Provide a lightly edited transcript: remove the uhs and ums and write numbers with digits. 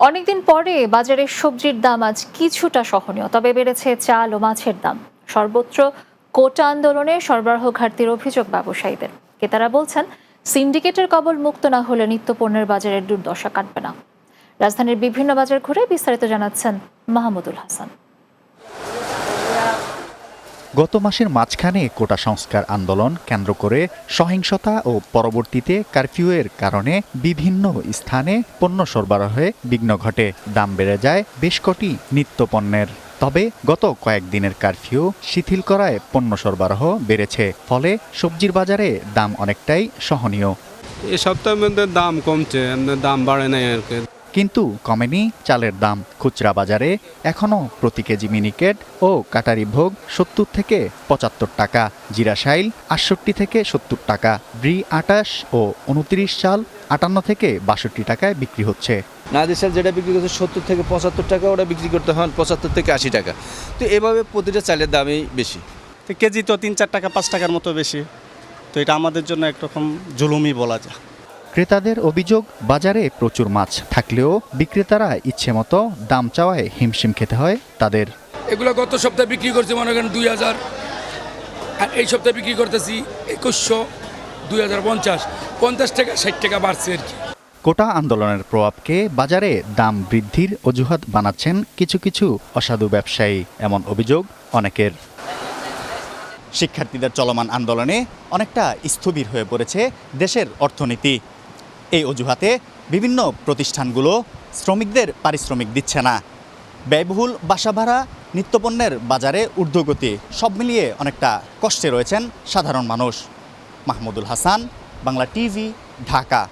অনেকদিন পরে বাজারে সবজির দাম আজ কিছুটা সহনীয়, তবে বেড়েছে চাল ও মাছের দাম। সর্বত্র কোটা আন্দোলনে সরবরাহ ঘাটতির অভিযোগ ব্যবসায়ীদের। ক্রেতারা বলছেন, সিন্ডিকেটের কবল মুক্ত না হলে নিত্যপণ্যের বাজারের দুর্দশা কাটবে না। রাজধানীর বিভিন্ন বাজার ঘুরে বিস্তারিত জানাচ্ছেন মাহমুদুল হাসান। গত মাসের মাঝখানে কোটা সংস্কার আন্দোলন কেন্দ্র করে সহিংসতা ও পরবর্তীতে কারফিউয়ের কারণে বিভিন্ন স্থানে পণ্য সরবরাহে বিঘ্ন ঘটে। দাম বেড়ে যায় বেশ কটি নিত্যপণ্যের। তবে গত কয়েকদিনের কারফিউ শিথিল করায় পণ্য সরবরাহ বেড়েছে, ফলে সবজির বাজারে দাম অনেকটাই সহনীয়। এই সপ্তাহের মধ্যে দাম কমছে, দাম বাড়ে নাই আর কি। কিন্তু কমেনি চালের দাম। খুচরা বাজারে এখনও প্রতি কেজি মিনিকেট ও কাটারি ভোগ ৭০ থেকে ৭৫ টাকা, জিরাশাইল ৬৮ থেকে ৭০ টাকা, ব্রি ২৮ ও ২৯ চাল ৫৮ থেকে ৬২ টাকায় বিক্রি হচ্ছে। নাদির চাল যেটা বিক্রি করছে ৭০ থেকে ৭৫ টাকা, ওটা বিক্রি করতে হয় ৭৫ থেকে ৮০ টাকা। তো এভাবে প্রতিটা চালের দামই বেশি। তো কেজি তো ৩-৪ টাকা ৫ টাকার মতো বেশি। তো এটা আমাদের জন্য একরকম জুলুমই বলা যায়। ক্রেতাদের অভিযোগ, বাজারে প্রচুর মাছ থাকলেও বিক্রেতারা ইচ্ছেমতো দাম চাওয়ায় হিমশিম খেতে হয় তাদের। এগুলো গত সপ্তাহে বিক্রি করছে মনে করেন ২০০০, আর এই সপ্তাহে বিক্রি করতেছি ২১০০, ২০৫০, ৫০ টাকা ৬০ টাকা বাড়ছে আর কি। কোটা আন্দোলনের প্রভাবকে বাজারে দাম বৃদ্ধির অজুহাত বানাচ্ছেন কিছু কিছু অসাধু ব্যবসায়ী, এমন অভিযোগ অনেকের। শিক্ষার্থীদের চলমান আন্দোলনে অনেকটা স্থবির হয়ে পড়েছে দেশের অর্থনীতি। এই অজুহাতে বিভিন্ন প্রতিষ্ঠানগুলো শ্রমিকদের পারিশ্রমিক দিচ্ছে না। ব্যয়বহুল বাসা ভাড়া, নিত্যপণ্যের বাজারে ঊর্ধ্বগতি, সব মিলিয়ে অনেকটা কষ্টে রয়েছেন সাধারণ মানুষ। মাহমুদুল হাসান, বাংলা টিভি, ঢাকা।